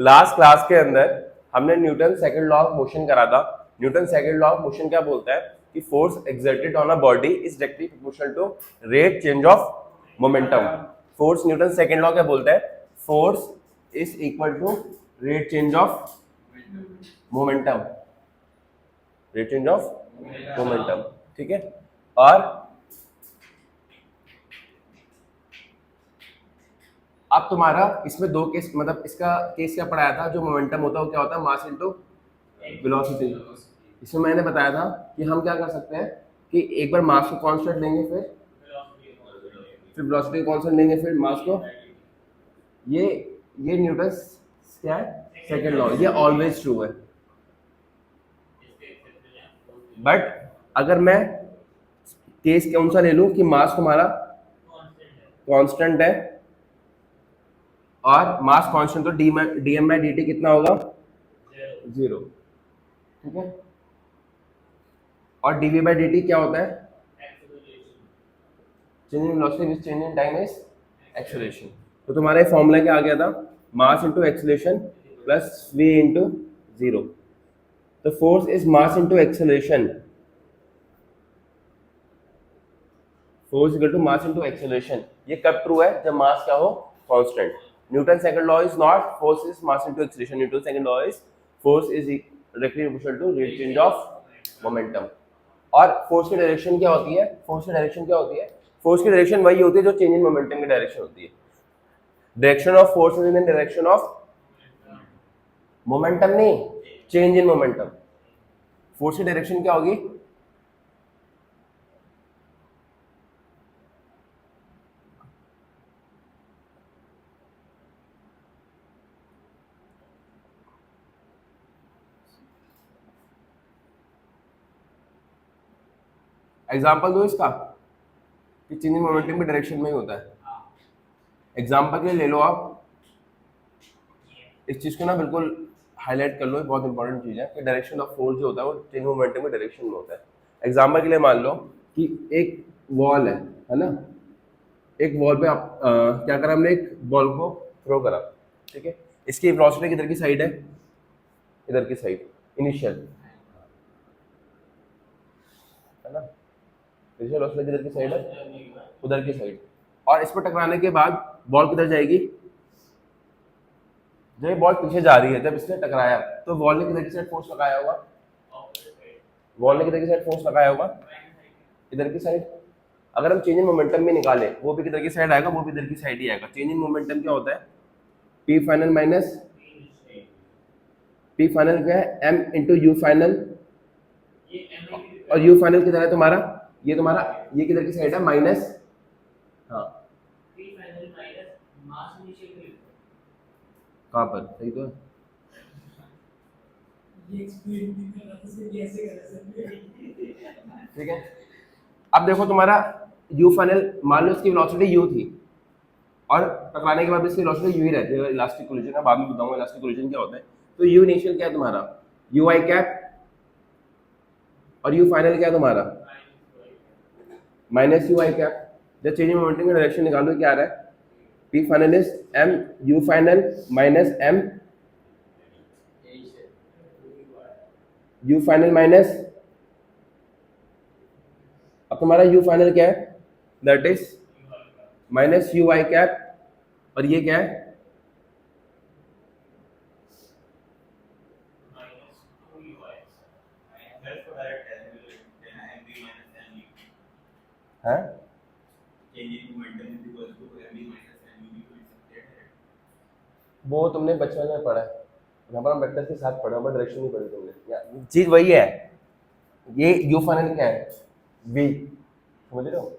Last class के अंदर हमने Newton second law of motion करा था। Newton second law of motion क्या बोलता है कि force exerted on a body is directly proportional to rate change of momentum. Force Newton second law क्या बोलता है, force is equal to rate change of momentum, rate change of momentum, ठीक है। और अब तुम्हारा इसमें दो केस, मतलब इसका केस क्या पढ़ाया था, जो मोमेंटम होता है वो क्या होता है, मास इनटू वेलोसिटी। इसमें मैंने बताया था कि हम क्या कर सकते हैं कि एक बार मास को कांस्टेंट लेंगे, फिर वेलोसिटी को कांस्टेंट लेंगे, फिर मास को, ये न्यूटन क्या है, सेकंड लॉ, ये ऑलवेज ट्रू है। बट अगर मैं केस कौन सा ले लूं कि मास तुम्हारा कांस्टेंट है और मास कांस्टेंट, तो डीएम बाई डी टी कितना होगा, 0, ठीक है। और डीवी बाई डी टी क्या होता है, change in velocity with change in time is acceleration. तो तुम्हारा फॉर्मूला क्या आ गया था, mass into acceleration plus v into 0। तो force is mass into acceleration, force equal to mass into acceleration. ये कब ट्रू है, जब मास क्या हो, constant. Newton second law is not force is mass into acceleration, Newton second law is force is directly proportional to rate change of momentum. और force की direction क्या होती है, फोर्स की डायरेक्शन क्या होती है, फोर्स की डायरेक्शन वही होती है जो चेंज इन मोमेंटम की डायरेक्शन होती है। Direction of force is in direction of momentum, नहीं, चेंज इन मोमेंटम। फोर्स की डायरेक्शन क्या होगी, एग्जाम्पल दो इसका कि चेंज इन मोमेंटम की डायरेक्शन में ही होता है। एग्जाम्पल के लिए ले लो आप, इस चीज को ना बिल्कुल हाईलाइट कर लो, ये बहुत इंपॉर्टेंट चीज है कि डायरेक्शन ऑफ फोर्स जो होता है वो चेंज मोमेंटम की डायरेक्शन में होता है। एग्जाम्पल के लिए मान लो कि एक वॉल है ना, एक वॉल पे आप क्या करा, हमने एक बॉल को थ्रो करा, ठीक है। इसकी वेलोसिटी किधर की साइड है, इधर की साइड, इनिशियल, है ना, इनिशियल वेलोसिटी किधर की साइड है, उधर की साइड। और इस पर टकराने के बाद बॉल किधर जाएगी, जब ये बॉल पीछे जा रही है, जब इसने टकराया तो बॉल ने किधर की साइड फोर्स लगाया होगा, बॉल ने किधर की साइड फोर्स लगाया होगा, इधर की साइड। अगर हम चेंज इन मोमेंटम में निकाले, वो भी किधर की साइड आएगा, वो भी इधर की साइड ही आएगा। चेंज इन मोमेंटम क्या होता है, P final minus P final क्या है, एम इंटू यू फाइनल, और यू फाइनल किधर है तुम्हारा, ये तुम्हारा, ये किधर की साइड है, माइनस, हाँ, कहाँ पर, सही तो है। ठीक है, अब देखो तुम्हारा यू फाइनल, मान लो इसकी वेलोसिटी यू थी और टकराने के बाद इसकी वेलोसिटी यू ही रहती है, इलास्टिक कोलिजन है, बाद में बताऊंगा इलास्टिक कोलिजन क्या होता है। तो यू इनिशियल क्या है तुम्हारा, यू आई कैप, और यू फाइनल क्या है तुम्हारा, माइनस यू आई कैप। जब चेंज इन मोमेंटम की डायरेक्शन निकालो क्या आ रहा है, P final is M U final minus M U final minus, अब तुम्हारा यू फाइनल क्या है, that is minus U I cap, और ये क्या है, है? वो तुमने बचपन में पढ़ा है, यहाँ पर हम वेक्टर के साथ पढ़ा, बट डायरेक्शन नहीं पढ़ी तुमने, चीज वही है। ये यू फाइनल क्या है, वी, समझ रहे हो,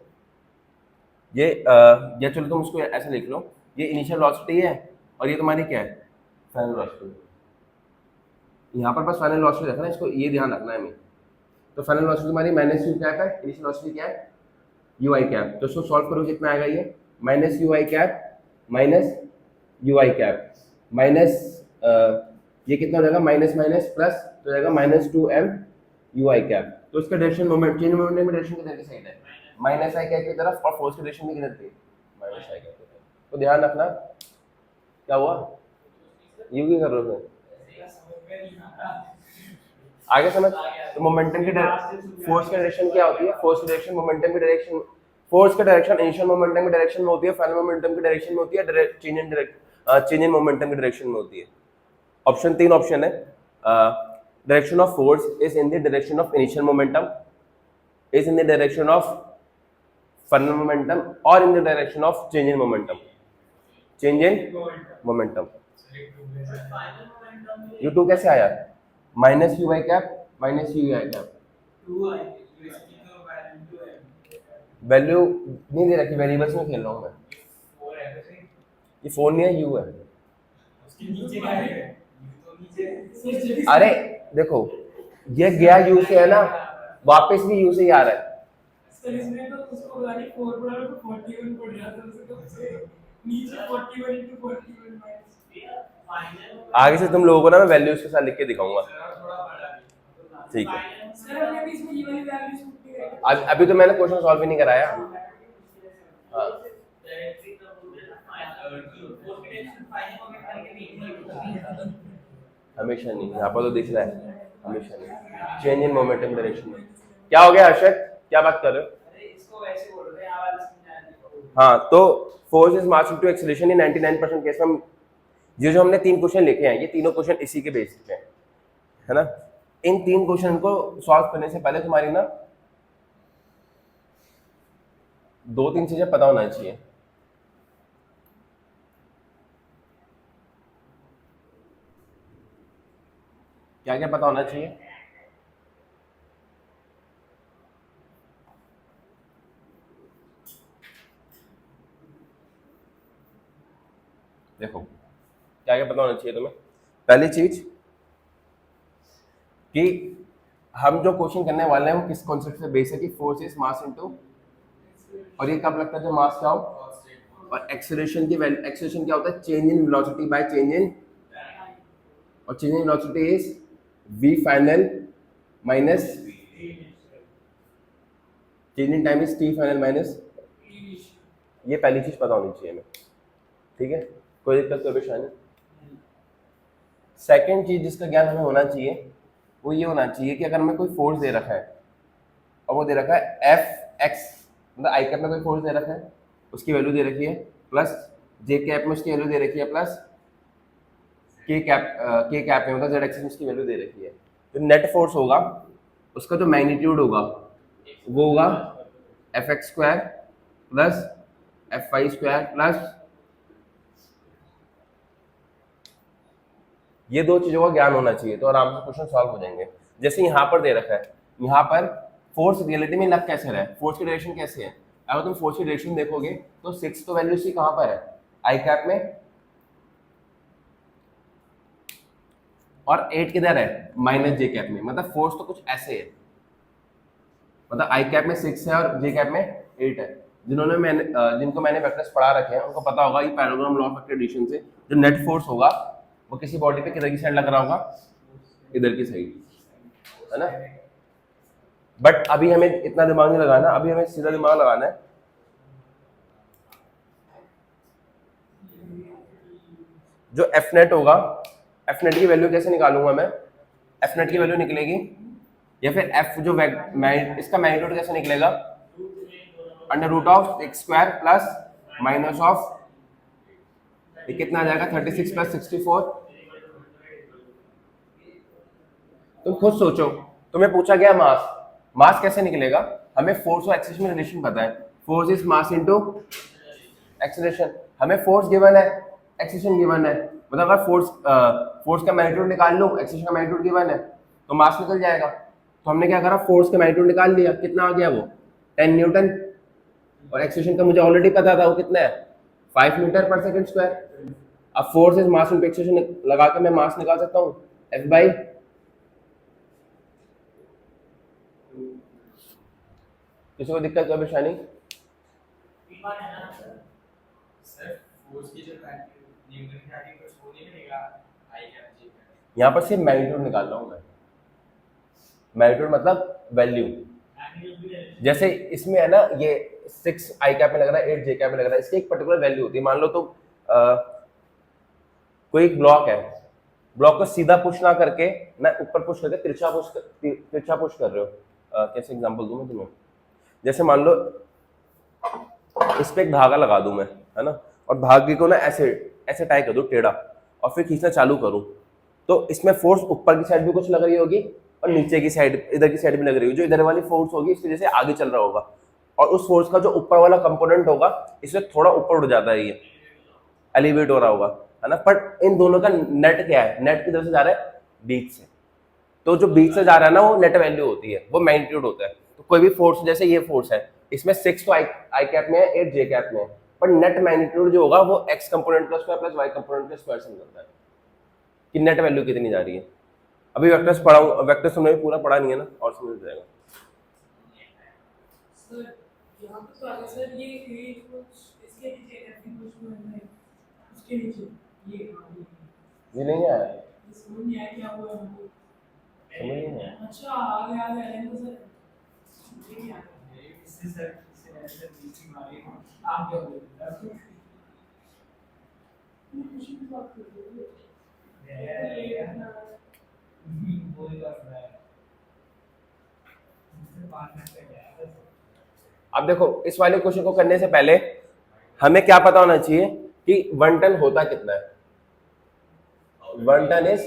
या चलो तुम उसको ऐसे लिख लो, ये इनिशियल वेलोसिटी है और ये तुम्हारी क्या है, फाइनल वेलोसिटी। यहाँ पर बस फाइनल वेलोसिटी रखना है, इसको ये ध्यान रखना है हमें। तो फाइनल वेलोसिटी तुम्हारी माइनस यू कैप है, इनिशियल वेलोसिटी क्या है, यू आई कैप। तो इसको सॉल्व करो, कितना आएगा ये, minus U I cap minus U I cap minus ये कितना हो जाएगा, माइनस माइनस प्लस, तो हो जाएगा minus 2m you I cap. तो इसका डायरेक्शन मोमेंट, चेंज मोमेंटम में डायरेक्शन किधर की साइड है, माइनस आई कैप की तरफ, और फोर्स की डायरेक्शन भी किधर थी, माइनस आई कैप की तरफ। तो ध्यान रखना क्या हुआ, यू की कर रहे हो आगे समझ। तो मोमेंटम की फोर्स की डायरेक्शन क्या होती है? फोर्स की डायरेक्शन मोमेंटम की डायरेक्शन, फोर्स की डायरेक्शन इनिशियल मोमेंटम की डायरेक्शन में होती है, फाइनल मोमेंटम की डायरेक्शन में होती है, चेंज इन मोमेंटम की डायरेक्शन में होती है। ऑप्शन 3 ऑप्शन है, direction of force is in the direction of initial momentum, is in the direction of final momentum, और in the direction of change in momentum, change in momentum. U two कैसे आया? Minus U I cap minus U I cap, value नहीं दे रखी, variables में खेल रहा हूँ मैं। ये फोन नहीं है, यू है। अरे देखो ये गया यू से है ना, वापस भी यू से ही आ रहा है। आगे से तुम लोगों को ना मैं वैल्यूज के साथ लिख के दिखाऊंगा, ठीक है? अभी तो मैंने क्वेश्चन सॉल्व ही नहीं कराया। हाँ हमेशा नहीं, यहाँ पर तो दिख रहा है हमेशा नहीं। चेंज इन मोमेंटम डायरेक्शन में क्या हो गया हर्षद, क्या बात कर रहे हो? हाँ तो force is mass into acceleration in 99% case में। ये जो हमने 3 क्वेश्चन लिखे हैं, ये तीनों क्वेश्चन इसी के बेसिस पे हैं, है ना? इन 3 क्वेश्चन को सॉल्व करने से पहले तुम्हारी ना 2-3 चीजें पता होना चाहिए। क्या क्या पता होना चाहिए? देखो क्या क्या पता होना चाहिए तुम्हें। पहली चीज कि हम जो क्वेश्चन करने वाले हैं वो किस कॉन्सेप्ट से बेस है कि फोर्स इज मास इनटू, और ये कब लगता है जब मास क्या हो, और एक्सेलरेशन की वैल्यू, एक्सेलरेशन क्या होता है? Change in velocity by change in, और change in velocity is v final minus change in time is t final minus. ये पहली चीज पता होनी चाहिए हमें, ठीक है? कोई दिक्कत कोई परेशानी? सेकंड चीज जिसका ज्ञान हमें होना चाहिए वो ये होना चाहिए कि अगर हमें कोई फोर्स दे रखा है और वो दे रखा है एफ एक्स, मतलब आई कैप में कोई फोर्स दे रखा है, उसकी वैल्यू दे रखी है, प्लस जे कैप में उसकी वैल्यू दे रखी है, प्लस के कैप में मतलब जेड एक्सिस में उसकी वैल्यू दे रखी है। तो नेट फोर्स होगा उसका जो मैग्नीट्यूड होगा वो होगा F X square plus F Y square plus, ये 2 चीजों का ज्ञान होना चाहिए तो आराम से क्वेश्चन सॉल्व हो जाएंगे। जैसे यहाँ पर दे रखा है, यहाँ पर फोर्स रियलिटी में लग कैसे रहा है, फोर्स की डायरेक्शन कैसे है? अगर तुम फोर्स की डायरेक्शन देखोगे तो 6 तो वैल्यू सी कहाँ पर है? आई कैप में, और 8 किधर है? माइनस जे कैप में। मतलब फोर्स तो कुछ ऐसे है, मतलब आई कैप में 6 है और जे कैप में 8 है। जिनको मैंने वेक्टर्स पढ़ा रखे हैं उनको पता होगा ये parallelogram law of vector addition से जो नेट फोर्स होगा वो किसी बॉडी पे किधर की साइड लग रहा होगा? इधर की साइड, है ना? बट अभी हमें इतना दिमाग नहीं लगाना, अभी हमें सीधा दिमाग लगाना है। जो एफ नेट होगा, एफ नेट की वैल्यू कैसे निकालूंगा मैं? एफ नेट की वैल्यू निकलेगी, या फिर एफ जो इसका मैग्नीट्यूड कैसे निकलेगा? Under root of X square plus minus of, ये कितना आ जाएगा? 36 प्लस 64। तुम खुद सोचो, तुम्हें पूछा गया मास, मास कैसे निकलेगा? हमें फोर्स और एक्सेलरेशन में रिलेशन पता है, force is mass into acceleration. हमें फोर्स गिवन है, एक्सेलरेशन गिवन है, मतलब अगर फोर्स का मैग्नीट्यूड निकाल लो, एक्सेलरेशन का मैग्नीट्यूड गिवन है तो मास निकल जाएगा। तो हमने क्या करा? फोर्स का मैग्नीट्यूड निकाल लिया, कितना आ गया वो? 10 न्यूटन, और एक्सेलरेशन का मुझे ऑलरेडी पता था वो कितना है? 5 मीटर पर सेकंड स्क्वायर। अब force is mass into acceleration लगा के मैं मास निकाल सकता हूँ, एफ बाई, किसी को दिक्कत कोई परेशानी? यहाँ पर सिर्फ मैग्नीट्यूड निकाल रहा हूँ मैं, मैग्नीट्यूड मतलब वैल्यू। जैसे इसमें है ना ये 6 आई कैप में लग रहा है, 8 जे कैप में लग रहा है, इसकी एक पर्टिकुलर वैल्यू होती है। मान लो तो कोई एक ब्लॉक है, ब्लॉक को सीधा पुश ना करके मैं ऊपर पुश करके तिरछा पुश कर रहे हो। कैसे एग्जांपल दूं मैं तुम्हें, जैसे मान लो इस पे एक धागा लगा दूं मैं, है ना, और धागे को ना ऐसे ऐसे टाई कर दूं टेढ़ा, और फिर खींचना चालू करूं, तो इसमें फोर्स ऊपर की साइड भी कुछ लग रही होगी और नीचे की साइड, इधर की साइड भी लग रही होगी। जो इधर वाली फोर्स होगी इसकी वजह से आगे चल रहा होगा, और उस फोर्स का जो ऊपर वाला कंपोनेंट होगा इससे थोड़ा ऊपर उड़ जाता है, ये एलिवेट हो रहा होगा, है ना। बट इन दोनों का नेट क्या है, नेट किधर से जा रहा है, बीच से। तो जो बीच से जा रहा है ना वो नेट वैल्यू होती है, वो मैग्नीट्यूड होता है। तो कोई भी फोर्स, जैसे ये फोर्स है, इसमें 6 तो आई कैप में है, 8 जे कैप में है, पर नेट मैग्नीट्यूड जो होगा वो एक्स कंपोनेंट का स्क्वायर प्लस वाई कंपोनेंट का स्क्वायर से निकलता है कि नेट वैल्यू कितनी जा रही है। अभी वेक्टर्स पढ़ाऊं, वेक्टर्स हमने भी पूरा पढ़ा नहीं है ना, और समझ जाएगा। सर यहाँ पे तो आगे सर ये कुछ इसके नीचे ऐसे कुछ है, उसके नीचे ये नहीं आया, ये समझ नहीं आया क्या हुआ हमको। समझ नहीं आया। अच्छा आगे आगे आगे तो सर ये नहीं आया इससे सर ऐसे नीचे मारे आप क्या बोल रहे हैं कुछ भी बात कर रहे हो बोल रहा है अब देखो इस वाले क्वेश्चन को करने से पहले हमें क्या पता होना चाहिए कि 1 टन होता कितना है। 1 टन इज,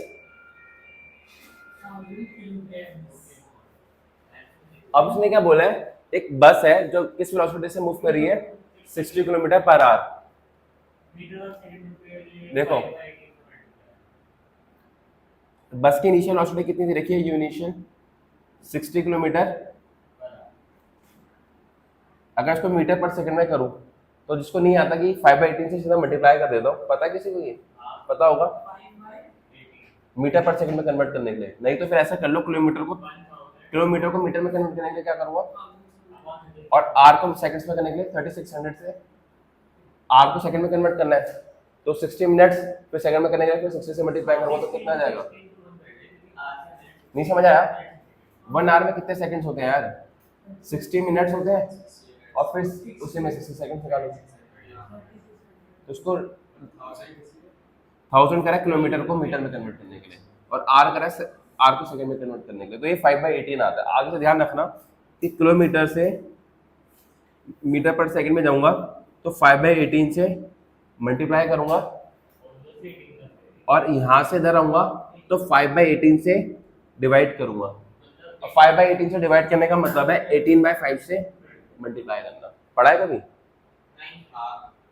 अब उसने क्या बोला है, एक बस है जो किस वेलोसिटी से मूव कर रही है, 60 किलोमीटर पर आवर। देखो बस की इनिशियल वेलोसिटी कितनी थी, देखिए यू इनिशियल 60 किलोमीटर। अगर इसको मीटर पर सेकंड में करूं तो जिसको नहीं आता कि 5/18 से सीधा मल्टीप्लाई कर देता हूं, पता है किसी को, ये पता होगा मीटर पर सेकंड में कन्वर्ट करने के लिए। नहीं तो फिर ऐसा कर लो, किलोमीटर को मीटर में कन्वर्ट करने के लिए क्या करूंगा, और आर को सेकंड्स में करने के लिए 3600 से आर को सेकंड में कन्वर्ट करना है, तो 60 मिनट्स फिर सेकंड में करने के लिए 60 से मल्टीप्लाई करूंगा तो कितना आ जाएगा। नहीं समझ आया, 1 आवर में कितने सेकंड्स होते हैं यार, 60 मिनट्स होते हैं, और फिर उसी में 60 सेकंड निकालो, तो उसको 1000 करा किलोमीटर को मीटर में कन्वर्ट करने के लिए, और आर करा आर को सेकंड में कन्वर्ट करने के लिए, तो ये 5/18 आता है। आगे से ध्यान रखना कि किलोमीटर से मीटर पर सेकंड में जाऊंगा तो 5/18 से मल्टीप्लाई करूंगा, और यहां से इधर आऊंगा तो 5/18 से डिवाइड करूंगा, और 5/18 से डिवाइड करने का मतलब है 18/5 से मल्टीप्लाई करना। पढ़ा है कभी?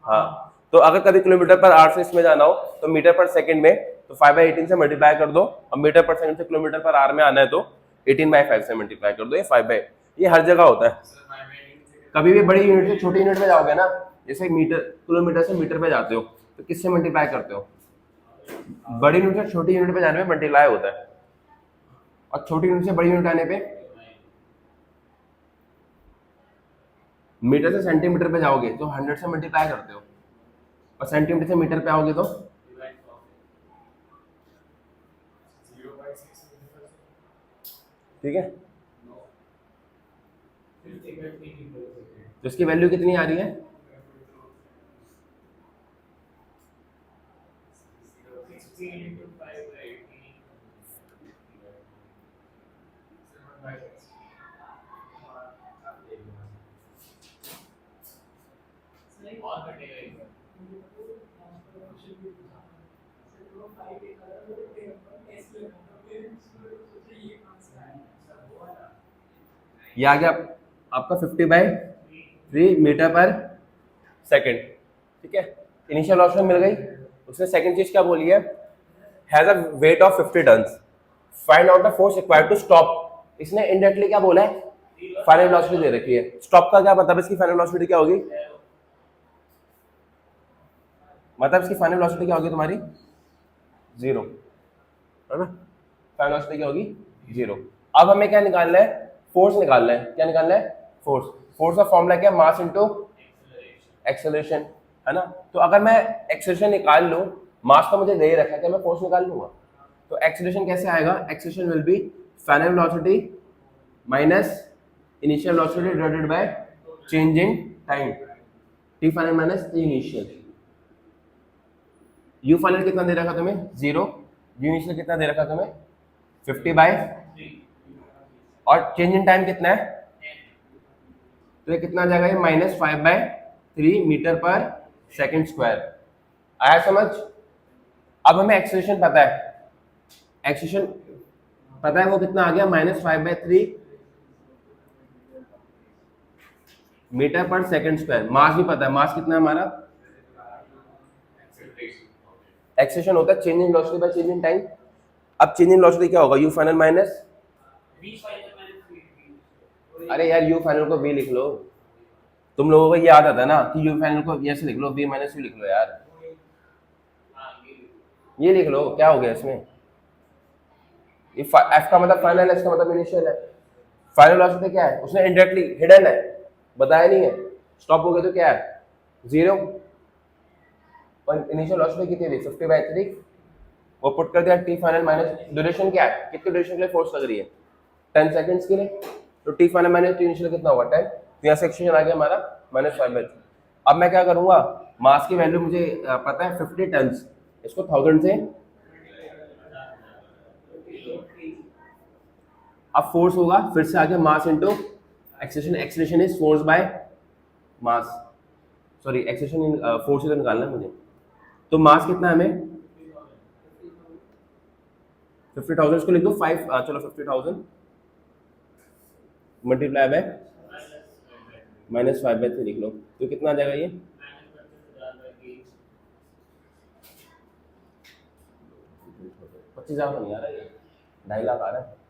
हाँ, तो अगर कभी किलोमीटर पर आवर से इसमें जाना हो तो मीटर पर सेकंड में तो 5/18 से मल्टीप्लाई कर दो, और मीटर पर सेकंड से किलोमीटर पर आवर में आना है तो 18/5 से मल्टीप्लाई कर दो। ये हर जगह होता है। कभी भी बड़ी यूनिट से छोटी यूनिट में जाओगे ना, जैसे मीटर, किलोमीटर से मीटर पे जाते हो तो किससे मल्टीप्लाई करते हो, बड़ी यूनिट से छोटी यूनिट पे जाने में मल्टीप्लाई होता है, और छोटी यूनिट से बड़ी यूनिट आने पे, मीटर से सेंटीमीटर पे जाओगे तो 100 से मल्टीप्लाई करते हो, और सेंटीमीटर से मीटर पे आओगे तो ठीक है। तो इसकी वैल्यू कितनी आ रही है, ये आ गया आपका 50/3 मीटर पर सेकंड, ठीक है। इनिशियल वेलोसिटी मिल गई। उसने सेकंड चीज क्या बोली है, has a weight of 50 tons, find out the force required to stop. इसने इनडायरेक्टली क्या बोला है, फाइनल वेलोसिटी दे रखी है। स्टॉप का क्या मतलब, इसकी फाइनल वेलोसिटी क्या होगी, मतलब इसकी फाइनल वेलोसिटी क्या होगी तुम्हारी, 0, है ना। फाइनल वेलोसिटी क्या होगी, 0। अब हमें क्या निकालना है, फोर्स निकालना है। क्या निकालना है, फोर्स। फोर्स का फॉर्मूला क्या है, मास इनटू एक्सेलरेशन, है ना। तो अगर मैं एक्सेलरेशन निकाल लूं, मास तो मुझे दे ही रखा है, क्या मैं फोर्स निकाल लूंगा। तो एक्सेलरेशन कैसे आएगा, acceleration will be final velocity minus initial velocity divided by change in time, T final minus T initial. You final कितना दे रखा तुम्हें, 0, यू इनिशियल कितना दे रखा तुम्हें 50/3 और चेंज इन टाइम कितना है, तो ये कितना आ जाएगा, ये -5/3 मीटर पर सेकंड स्क्वायर। आया समझ? अब हमें एक्सेलरेशन पता है, एक्सेलरेशन पता है वो कितना आ गया, -5/3 मीटर पर सेकंड स्क्वायर। मास भी पता है, मास कितना है हमारा, एक्सेलरेशन होता है change in velocity by change in time. अब चेंज इन वेलोसिटी क्या होगा, यू फाइनल माइनस, अरे यार यू फाइनल को v लिख लो, तुम लोगों को याद आता ना कि यू फाइनल को ऐसे लिख लो, v माइनस यू लिख लो यार, ये लिख लो, क्या हो गया इसमें, ये f का मतलब फाइनल है, इसका मतलब इनिशियल है। फाइनल वेलोसिटी क्या है, उसने इनडायरेक्टली हिडन है, बताया नहीं है, स्टॉप हो गया तो क्या है 0, और इनिशियल वेलोसिटी कितनी थी 50/3, वो पुट कर दिया t फाइनल माइनस ड्यूरेशन क्या है, कितनी ड्यूरेशन के लिए फोर्स लग रही है 10 सेकंड्स के लिए, तो t final minus t initial कितना होगा 10, तो यहाँ से एक्सप्रेशन आ गया हमारा -5/3। अब मैं क्या करूंगा, मास की वैल्यू मुझे पता है 50 टन्स, इसको 1000 से, अब फोर्स होगा फिर से आगे मास into acceleration, acceleration is force by mass, sorry acceleration in force से निकालना है मुझे, तो मास कितना है हमें 50,000, इसको लिख दो 5, चलो 50,000 मल्टीप्लाई बाय -5/3 लिख लो, तो कितना आ जाएगा ये, $25,000 नहीं आ रहा है, ये 2.5 लाख आ रहा है।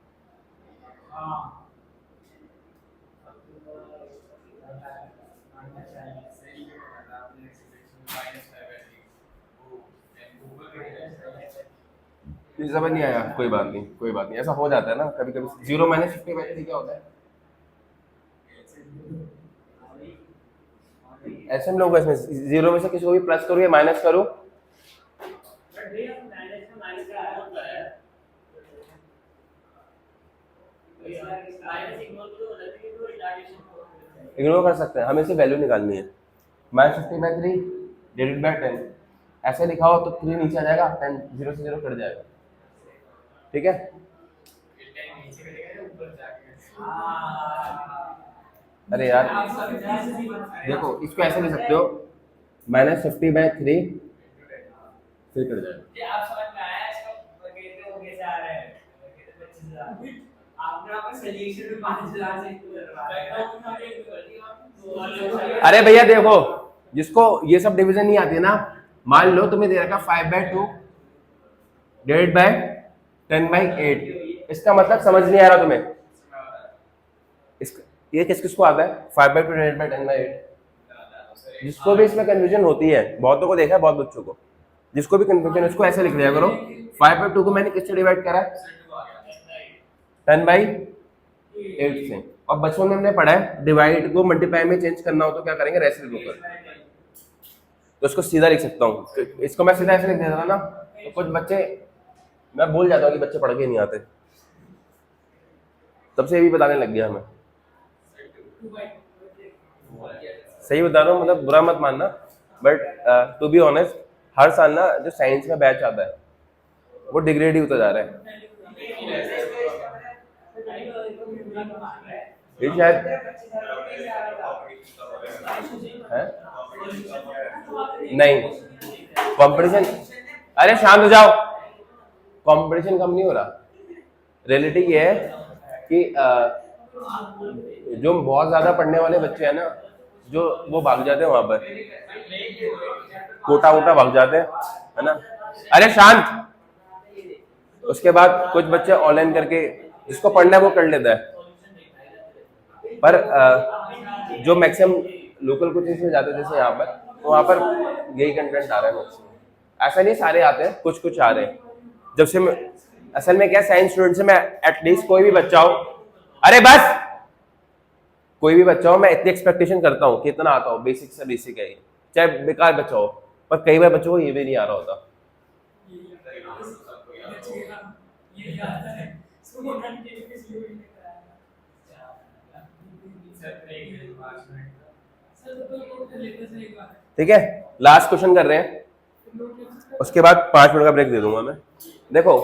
समझ नहीं आया, कोई बात नहीं, कोई बात नहीं, ऐसा हो जाता है ना कभी कभी। 0 - 50/3 क्या होता है, ऐसे हम लोग इसमें 0 में से किसी को भी प्लस करो या माइनस करो, इग्नोर कर सकते हैं, हमें इसे वैल्यू निकालनी है। -50/3 डिवाइडेड बाय 10, ऐसे लिखा हो तो 3 नीचे आ जाएगा, 10 0 से 0 कट जाएगा, ठीक है। अरे यार देखो, इसको ऐसे लिख सकते हो -50/3 फिर कट जाएगा, अरे भैया देखो, जिसको ये सब डिवीजन नहीं आती है ना, मान लो तुम्हें दे रखा 5/2 डिवाइडेड बाय 10/8, इसका मतलब समझ नहीं आ रहा तुम्हें, ये किस किस को आता है 5/2 डिवाइडेड बाय 10/8, जिसको भी इसमें कंफ्यूजन होती है, बहुतों को देखा है, बहुत बच्चों को, जिसको भी कंफ्यूजन, इसको ऐसे लिख दिया करो 5/2 को मैंने किससे डिवाइड करा 10/8 से, और बचपन में हमने पढ़ा है डिवाइड को मल्टीप्लाई में चेंज करना हो तो क्या करेंगे, रेसिप्रोकल, तो इसको सीधा लिख सकता हूँ, इसको मैं सीधा ऐसे लिख देता था ना, तो कुछ बच्चे, मैं भूल जाता हूँ कि बच्चे पढ़ के नहीं आते, तब से ये भी बताने लग गया हमें, सही बता रहा हूँ, मतलब बुरा मत मानना, बट टू बी ऑनेस्ट हर साल ना जो साइंस का बैच आता है वो डिग्रेड ही होता जा रहा है, ये शायद है नहीं कंपटीशन, अरे शांत हो जाओ, कंपटीशन कम नहीं हो रहा, रियलिटी ये है कि जो बहुत ज्यादा पढ़ने वाले बच्चे हैं ना, जो वो भाग जाते हैं वहां पर, कोटा वोटा भाग जाते हैं, है ना, अरे शांत, उसके बाद कुछ बच्चे ऑनलाइन करके जिसको पढ़ना है वो कर लेता है, पर जो मैक्सिमम लोकल कोचिंग में जाते हैं जैसे यहाँ पर, तो वहाँ पर यही कंटेंट आ रहा है मैक्सिमम, ऐसा नहीं सारे आते हैं, कुछ कुछ आ रहे हैं, जब से मैं, असल में क्या साइंस स्टूडेंट से मैं एटलीस्ट कोई भी बच्चा हो, अरे बस कोई भी बच्चा हो, मैं इतनी एक्सपेक्टेशन करता हूँ कि इतना आता हो, बेसिक से बेसिक है, चाहे बेकार बच्चा हो, पर कई बार बच्चों को ये भी नहीं आ रहा होता, ठीक है। लास्ट क्वेश्चन कर रहे हैं, उसके बाद 5 मिनट का ब्रेक दे दूंगा मैं। देखो